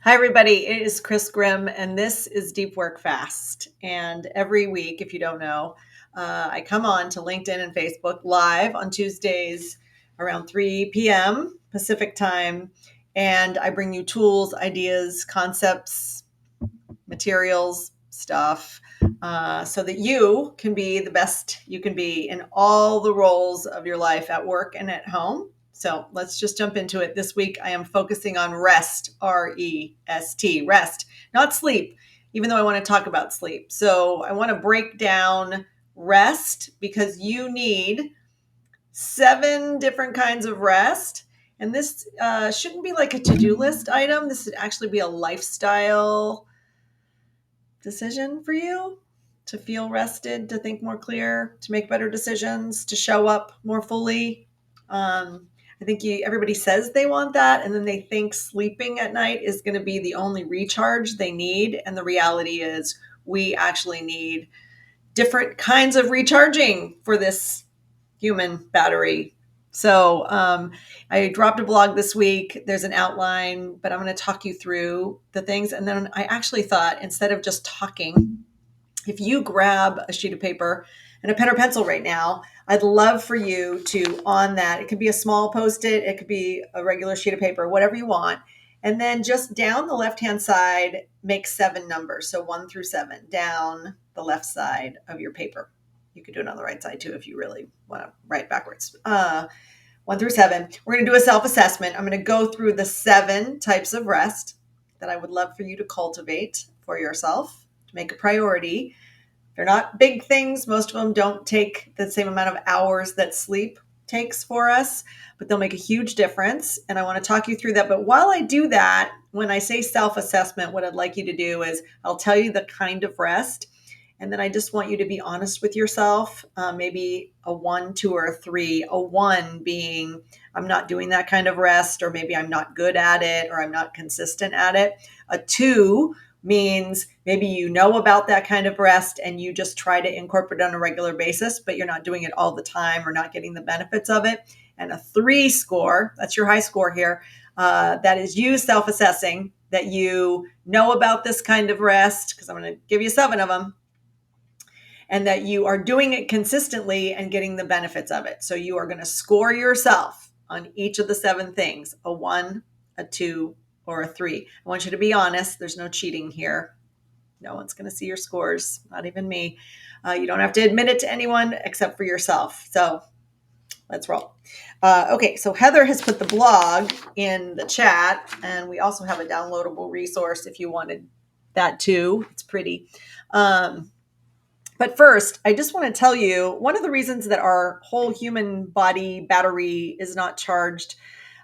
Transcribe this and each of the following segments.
Hi, everybody. It is Chris Grimm, and this is Deep Work Fast. And every week, if you don't know, I come on to LinkedIn and Facebook live on Tuesdays around 3 p.m. Pacific time. And I bring you tools, ideas, concepts, materials, stuff, so that you can be the best you can be in all the roles of your life at work and at home. So let's just jump into it. This week, I am focusing on rest, REST, rest, not sleep, even though I want to talk about sleep. So I want to break down rest because you need 7 different kinds of rest. And this shouldn't be like a to do list item. This should actually be a lifestyle decision for you to feel rested, to think more clear, to make better decisions, to show up more fully. I think everybody says they want that, and then they think sleeping at night is going to be the only recharge they need. And the reality is, we actually need different kinds of recharging for this human battery. So I dropped a blog this week. There's an outline, but I'm going to talk you through the things. And then I actually thought, instead of just talking, if you grab a sheet of paper and a pen or pencil right now, I'd love for you to, on that, it could be a small Post-it, it could be a regular sheet of paper, whatever you want. And then just down the left-hand side, make 7 numbers. So 1 through 7 down the left side of your paper. You could do it on the right side too if you really want to write backwards. 1 through 7. We're going to do a self-assessment. I'm going to go through the 7 types of rest that I would love for you to cultivate for yourself, to make a priority. They're not big things. Most of them don't take the same amount of hours that sleep takes for us, but they'll make a huge difference. And I want to talk you through that. But while I do that, when I say self-assessment, what I'd like you to do is I'll tell you the kind of rest. And then I just want you to be honest with yourself, maybe a 1, 2, or a 3. A 1 being, I'm not doing that kind of rest, or maybe I'm not good at it, or I'm not consistent at it. A 2 means maybe you know about that kind of rest and you just try to incorporate it on a regular basis, but you're not doing it all the time or not getting the benefits of it. And a 3 score, that's your high score here, that is you self-assessing that you know about this kind of rest, because I'm going to give you 7 of them, and that you are doing it consistently and getting the benefits of it. So you are going to score yourself on each of the 7 things, a 1, a 2, or a 3. I want you to be honest. There's no cheating here. No one's going to see your scores, not even me. You don't have to admit it to anyone except for yourself. So let's roll. Okay, so Heather has put the blog in the chat, and we also have a downloadable resource if you wanted that too. It's pretty. But first, I just want to tell you, one of the reasons that our whole human body battery is not charged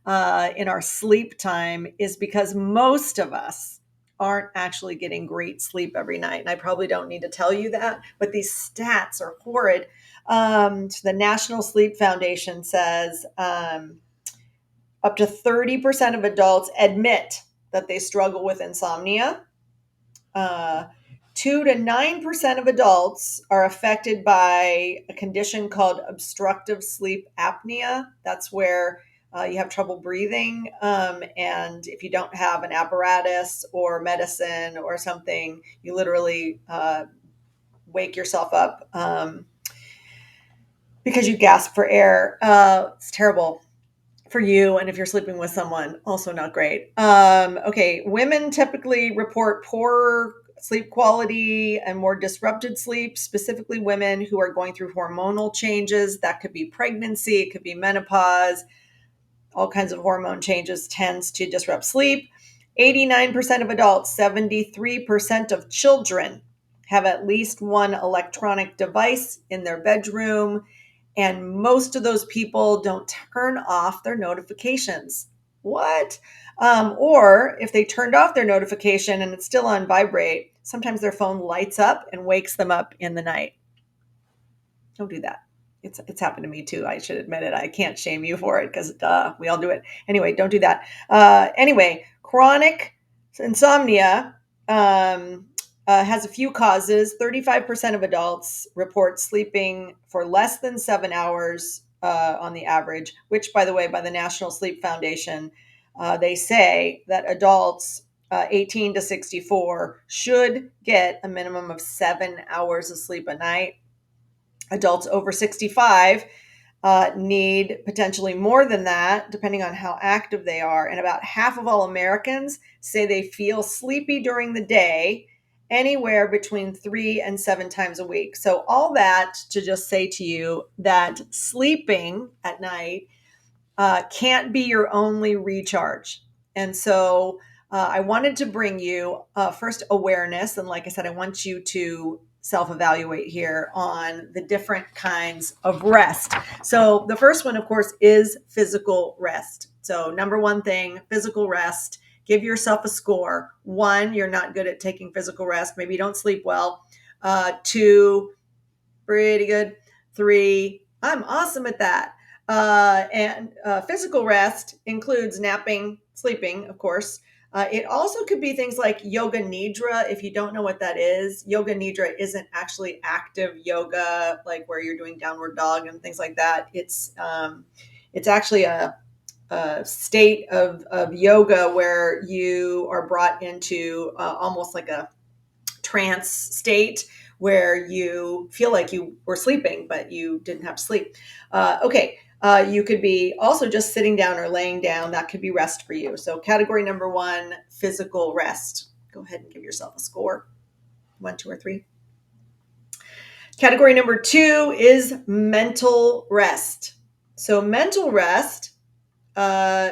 in our sleep time is because most of us aren't actually getting great sleep every night. And I probably don't need to tell you that, but these stats are horrid. The National Sleep Foundation says up to 30% of adults admit that they struggle with insomnia. 2 to 9% of adults are affected by a condition called obstructive sleep apnea. That's where you have trouble breathing. And if you don't have an apparatus or medicine or something, you literally wake yourself up because you gasp for air. It's terrible for you. And if you're sleeping with someone, also not great. Okay. Women typically report poorer sleep quality and more disrupted sleep, specifically women who are going through hormonal changes. That could be pregnancy, it could be menopause, all kinds of hormone changes tends to disrupt sleep. 89% of adults, 73% of children have at least one electronic device in their bedroom. And most of those people don't turn off their notifications. What? Or if they turned off their notification and it's still on vibrate, sometimes their phone lights up and wakes them up in the night. Don't do that. It's happened to me too. I should admit it. I can't shame you for it because we all do it. Anyway, don't do that. Anyway, chronic insomnia has a few causes. 35% of adults report sleeping for less than 7 hours on the average, which, by the way, by the National Sleep Foundation, they say that adults 18 to 64 should get a minimum of 7 hours of sleep a night. Adults over 65 need potentially more than that, depending on how active they are. And about half of all Americans say they feel sleepy during the day, anywhere between 3 and 7 times a week. So, all that to just say to you that sleeping at night can't be your only recharge. And so I wanted to bring you first awareness. And like I said, I want you to self evaluate here on the different kinds of rest. So the first one, of course, is physical rest. So, number one thing, physical rest. Give yourself a score. One, you're not good at taking physical rest. Maybe you don't sleep well. Two, pretty good. Three, I'm awesome at that. And physical rest includes napping, sleeping, of course. It also could be things like yoga nidra. If you don't know what that is, yoga nidra isn't actually active yoga, like where you're doing downward dog and things like that. It's actually a state of yoga where you are brought into almost like a trance state where you feel like you were sleeping, but you didn't have to sleep. Okay. You could be also just sitting down or laying down. That could be rest for you. So, category number one, physical rest. Go ahead and give yourself a score, 1, 2, or 3. Category number two is mental rest. So, mental rest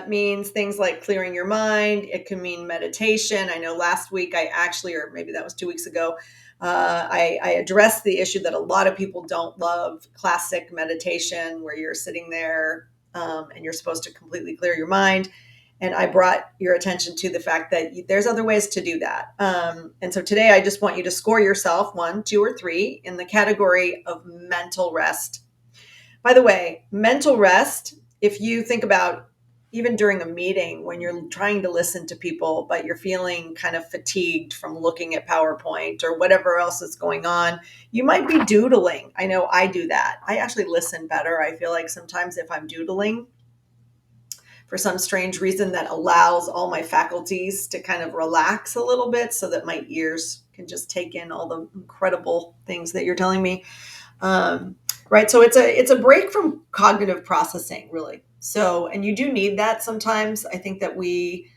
means things like clearing your mind. It can mean meditation. I know last week I actually, or maybe that was 2 weeks ago, I addressed the issue that a lot of people don't love classic meditation, where you're sitting there and you're supposed to completely clear your mind. And I brought your attention to the fact that there's other ways to do that. And so today I just want you to score yourself 1, 2, or 3 in the category of mental rest. By the way, mental rest, if you think about even during a meeting when you're trying to listen to people, but you're feeling kind of fatigued from looking at PowerPoint or whatever else is going on, you might be doodling. I know I do that. I actually listen better. I feel like sometimes if I'm doodling, for some strange reason, that allows all my faculties to kind of relax a little bit so that my ears can just take in all the incredible things that you're telling me. Um, right. So it's a break from cognitive processing, really. So, and you do need that sometimes. I think that we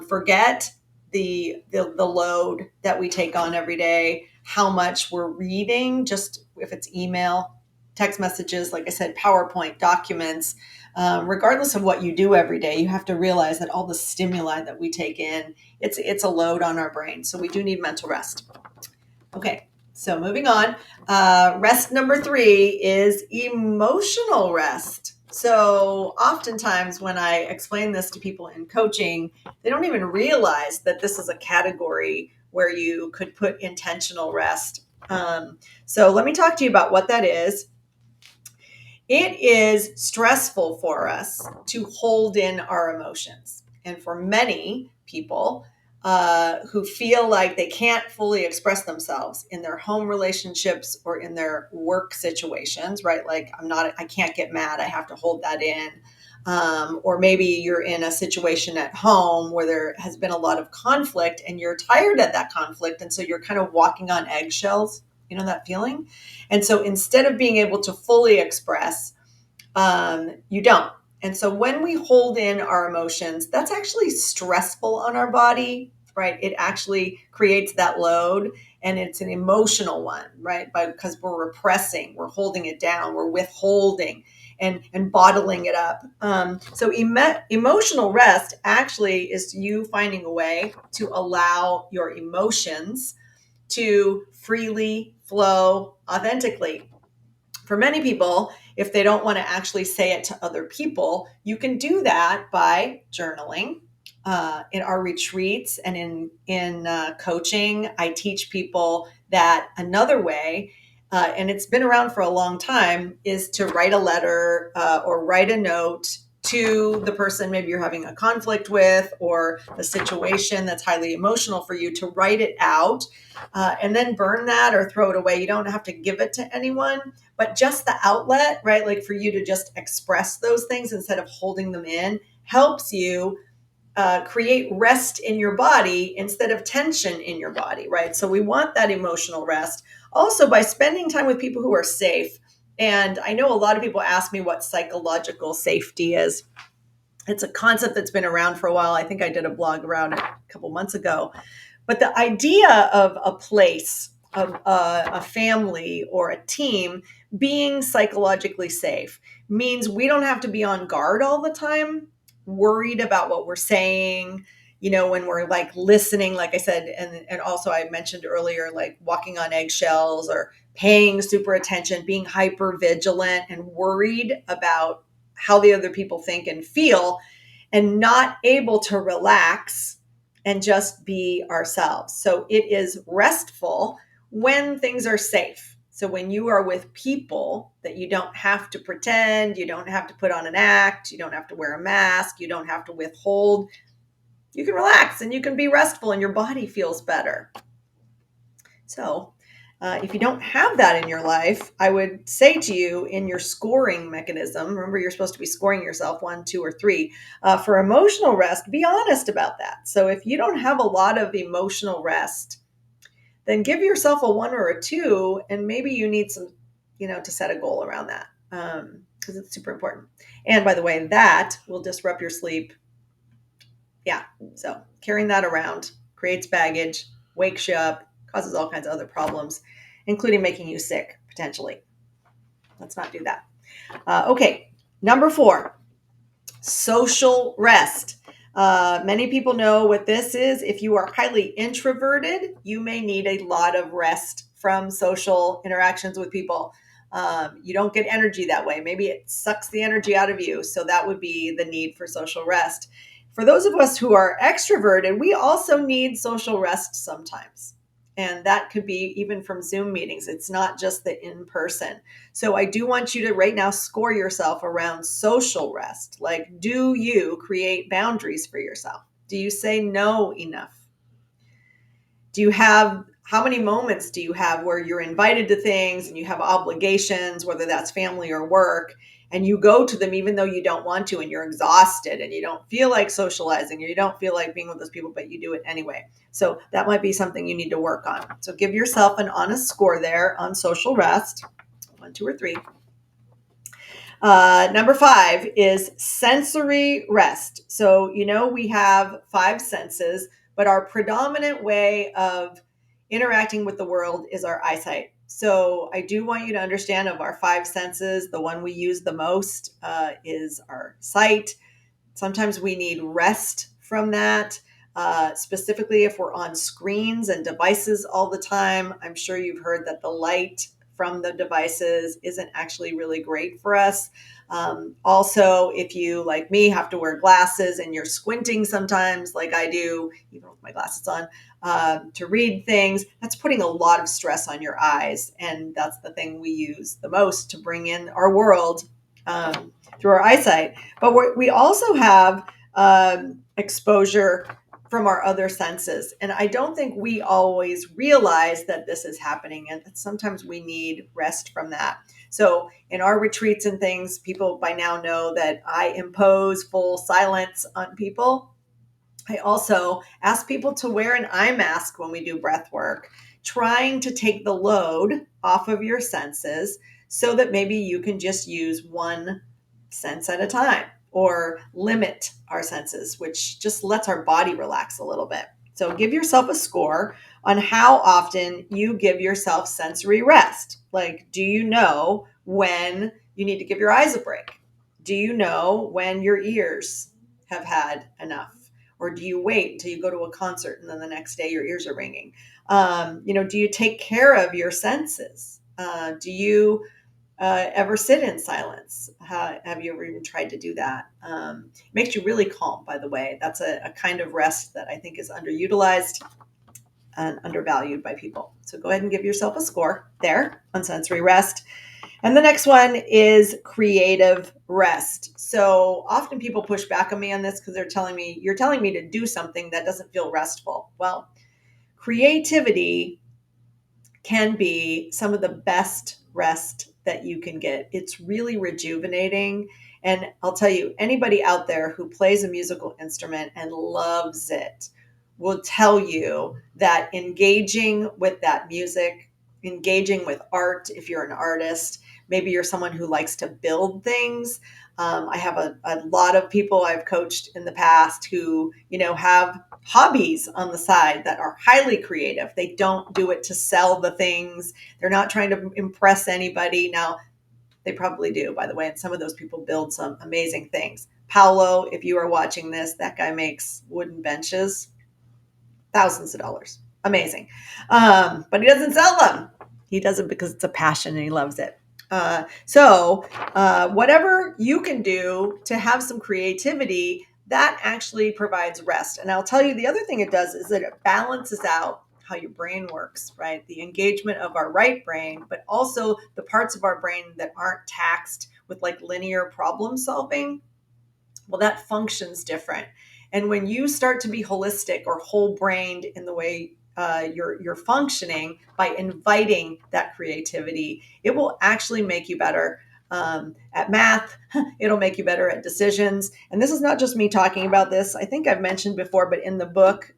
forget the load that we take on every day, how much we're reading, just if it's email, text messages, like I said, PowerPoint documents. Regardless of what you do every day, you have to realize that all the stimuli that we take in, it's a load on our brain. So we do need mental rest. Okay. So moving on, rest number 3 is emotional rest. So oftentimes when I explain this to people in coaching, they don't even realize that this is a category where you could put intentional rest. So let me talk to you about what that is. It is stressful for us to hold in our emotions. And for many people who feel like they can't fully express themselves in their home relationships or in their work situations, right? Like, I can't get mad. I have to hold that in. Or maybe you're in a situation at home where there has been a lot of conflict and you're tired of that conflict. And so you're kind of walking on eggshells. You know that feeling? And so instead of being able to fully express, you don't. And so when we hold in our emotions, that's actually stressful on our body, right? It actually creates that load, and it's an emotional one, right? Because we're repressing, we're holding it down, we're withholding and bottling it up. So emotional rest actually is you finding a way to allow your emotions to freely flow authentically. For many people, if they don't want to actually say it to other people, you can do that by journaling. In our retreats and in coaching, I teach people that another way, and it's been around for a long time, is to write a letter or write a note to the person maybe you're having a conflict with, or the situation that's highly emotional for you, to write it out and then burn that or throw it away. You don't have to give it to anyone, but just the outlet, right? Like for you to just express those things instead of holding them in, helps you create rest in your body instead of tension in your body, right? So we want that emotional rest. Also, by spending time with people who are safe. And I know a lot of people ask me what psychological safety is. It's a concept that's been around for a while. I think I did a blog around it a couple months ago. But the idea of a place, of a family or a team being psychologically safe means we don't have to be on guard all the time, worried about what we're saying. When we're like listening, like I said, and also I mentioned earlier, like walking on eggshells or paying super attention, being hyper vigilant and worried about how the other people think and feel, and not able to relax and just be ourselves. So it is restful when things are safe. So when you are with people that you don't have to pretend, you don't have to put on an act, you don't have to wear a mask, you don't have to withhold, you can relax and you can be restful and your body feels better. So if you don't have that in your life, I would say to you, in your scoring mechanism, remember you're supposed to be scoring yourself 1, 2, or 3, for emotional rest, be honest about that. So if you don't have a lot of emotional rest, then give yourself a 1 or a 2, and maybe you need some, to set a goal around that, because it's super important. And by the way, that will disrupt your sleep. Yeah. So carrying that around creates baggage, wakes you up, causes all kinds of other problems, including making you sick potentially. Let's not do that. Okay. Number 4, social rest. Many people know what this is. If you are highly introverted, you may need a lot of rest from social interactions with people. You don't get energy that way. Maybe it sucks the energy out of you. So that would be the need for social rest. For those of us who are extroverted, we also need social rest sometimes. And that could be even from Zoom meetings. It's not just the in person. So I do want you to right now score yourself around social rest. Like, do you create boundaries for yourself? Do you say no enough? How many moments do you have where you're invited to things and you have obligations, whether that's family or work, and you go to them even though you don't want to, and you're exhausted and you don't feel like socializing or you don't feel like being with those people, but you do it anyway. So that might be something you need to work on. So give yourself an honest score there on social rest, 1, 2, or 3. Number 5 is sensory rest. So, we have 5 senses, but our predominant way of interacting with the world is our eyesight. So I do want you to understand, of our 5 senses, the one we use the most is our sight. Sometimes we need rest from that. Specifically, if we're on screens and devices all the time, I'm sure you've heard that the light from the devices isn't actually really great for us. Also, if you, like me, have to wear glasses and you're squinting sometimes, like I do, even with my glasses on, to read things, that's putting a lot of stress on your eyes. And that's the thing we use the most to bring in our world through our eyesight. But we also have exposure from our other senses. And I don't think we always realize that this is happening, and that sometimes we need rest from that. So in our retreats and things, people by now know that I impose full silence on people. I also ask people to wear an eye mask when we do breath work, trying to take the load off of your senses so that maybe you can just use one sense at a time, or limit our senses, which just lets our body relax a little bit. So give yourself a score on how often you give yourself sensory rest. Like, do you know when you need to give your eyes a break? Do you know when your ears have had enough? Or do you wait until you go to a concert and then the next day your ears are ringing? Do you take care of your senses? Do you ever sit in silence? Have you ever even tried to do that? It makes you really calm, by the way. That's a kind of rest that I think is underutilized and undervalued by people. So go ahead and give yourself a score there on sensory rest. And the next one is creative rest. So often people push back on me on this because you're telling me to do something that doesn't feel restful. Well, creativity can be some of the best rest that you can get. It's really rejuvenating. And I'll tell you, anybody out there who plays a musical instrument and loves it will tell you that engaging with that music, engaging with art, if you're an artist, maybe you're someone who likes to build things. I have a lot of people I've coached in the past who, have hobbies on the side that are highly creative. They don't do it to sell the things. They're not trying to impress anybody. Now, they probably do, by the way, and some of those people build some amazing things. Paolo, if you are watching this, that guy makes wooden benches, thousands of dollars. Amazing. But he doesn't sell them. He does it because it's a passion and he loves it. Whatever you can do to have some creativity, that actually provides rest. And I'll tell you, the other thing it does is that it balances out how your brain works, right? The engagement of our right brain, but also the parts of our brain that aren't taxed with like linear problem solving. Well, that functions different. And when you start to be holistic or whole brained in the way you're functioning by inviting that creativity, it will actually make you better at math. It'll make you better at decisions. And this is not just me talking about this. I think I've mentioned before, but in the book,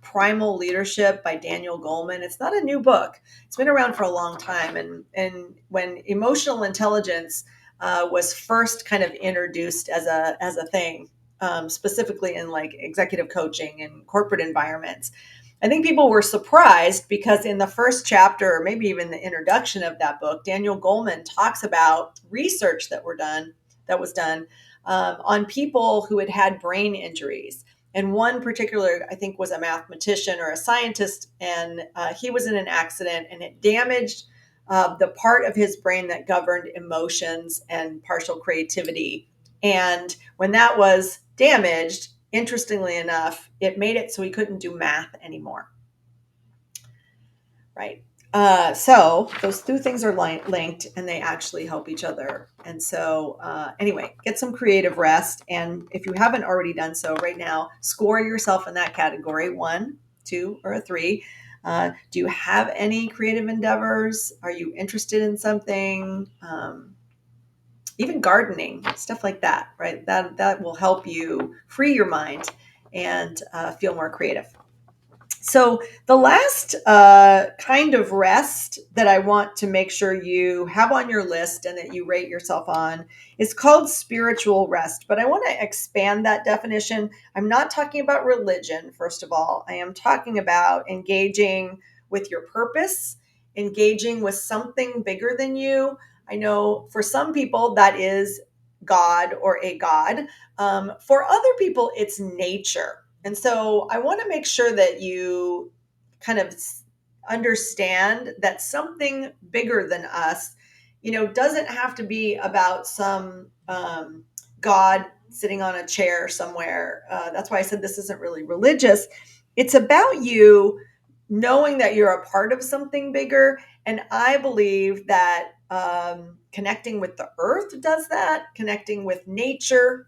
Primal Leadership by Daniel Goleman, it's not a new book. It's been around for a long time. And when emotional intelligence was first kind of introduced as a thing, specifically in like executive coaching and corporate environments. I think people were surprised because in the first chapter, or maybe even the introduction of that book, Daniel Goleman talks about research that was done on people who had had brain injuries. And one particular, I think, was a mathematician or a scientist, and he was in an accident, and it damaged the part of his brain that governed emotions and partial creativity. And when that was damaged, interestingly enough, it made it so he couldn't do math anymore. Right. So those two things are linked and they actually help each other. And so, anyway, get some creative rest. And if you haven't already done so right now, score yourself in that category 1, 2, or a 3. Do you have any creative endeavors? Are you interested in something? Even gardening, stuff like that, right? That will help you free your mind and feel more creative. So the last kind of rest that I want to make sure you have on your list and that you rate yourself on is called spiritual rest. But I want to expand that definition. I'm not talking about religion, first of all. I am talking about engaging with your purpose, engaging with something bigger than you. I know for some people that is God or a God. For other people, it's nature. And so I want to make sure that you kind of understand that something bigger than us, doesn't have to be about some God sitting on a chair somewhere. That's why I said this isn't really religious. It's about you knowing that you're a part of something bigger. And I believe that connecting with the earth does that, connecting with nature.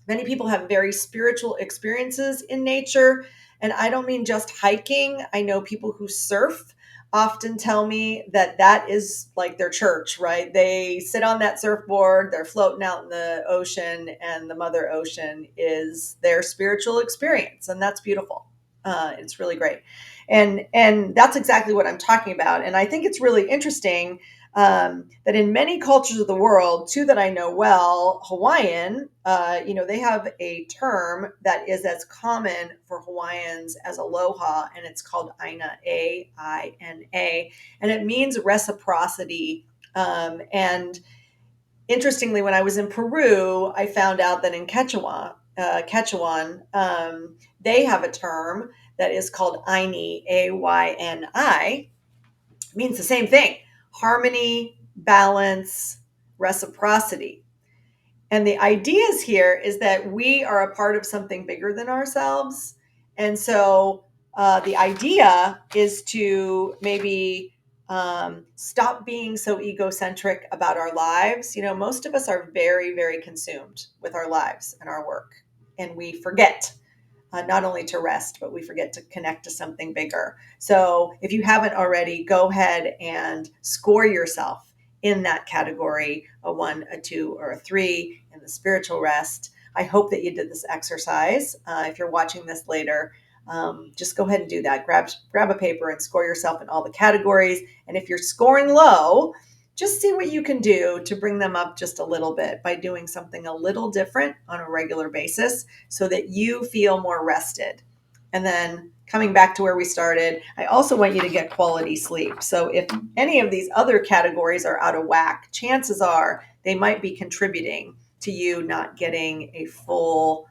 Many people have very spiritual experiences in nature. And I don't mean just hiking. I know people who surf often tell me that that is like their church, right? They sit on that surfboard, they're floating out in the ocean, and the Mother Ocean is their spiritual experience. And that's beautiful. It's really great. And that's exactly what I'm talking about. And I think it's really interesting that in many cultures of the world, two that I know well, Hawaiian, they have a term that is as common for Hawaiians as aloha, and it's called aina, Aina, and it means reciprocity. And interestingly, when I was in Peru, I found out that in Quechuan, they have a term that is called Aini, Ayni, means the same thing: harmony, balance, reciprocity. And the ideas here is that we are a part of something bigger than ourselves. And so the idea is to maybe stop being so egocentric about our lives. Most of us are very, very consumed with our lives and our work, and we forget not only to rest, but we forget to connect to something bigger. So if you haven't already, go ahead and score yourself in that category, a 1, a 2, or a 3 in the spiritual rest. I hope that you did this exercise. If you're watching this later, just go ahead and do that. Grab a paper and score yourself in all the categories. And if you're scoring low, just see what you can do to bring them up just a little bit by doing something a little different on a regular basis so that you feel more rested. And then coming back to where we started, I also want you to get quality sleep. So if any of these other categories are out of whack, chances are they might be contributing to you not getting a full,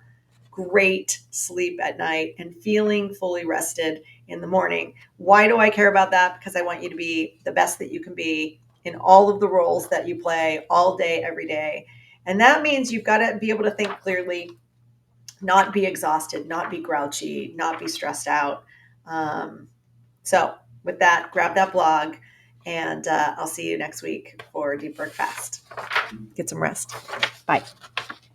great sleep at night and feeling fully rested in the morning. Why do I care about that? Because I want you to be the best that you can be in all of the roles that you play all day, every day. And that means you've got to be able to think clearly, not be exhausted, not be grouchy, not be stressed out. So with that, grab that blog, and I'll see you next week for Deep Work Fast. Get some rest. Bye.